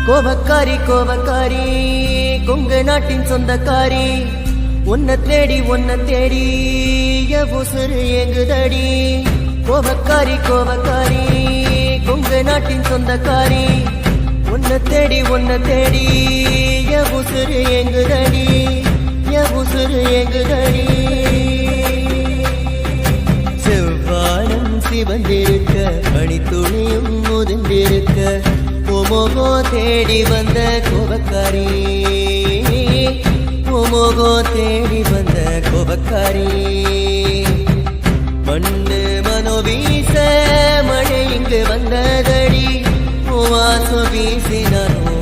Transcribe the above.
கோபக்காரி கோபக்காரி கொங்கு நாட்டின் சொந்தக்காரி உன்னை தேடி உசுறு எங்குதடி கோபக்காரி கோபக்காரி கொங்கு நாட்டின் சொந்தக்காரி உன்னை தேடி உசுறு எங்குதடி உசுறு எங்குதடி செவ்வானம் சிவந்திருக்க பனித்துளியும் முதிர்ந்திருக்க ஓமோகோ தேடி வந்த கோபக்காரி ஓமோகோ தேடி வந்த கோபக்காரி மண்ணு மனோ வீச மழை இங்கு வந்ததடி வாசம் வீசினானோ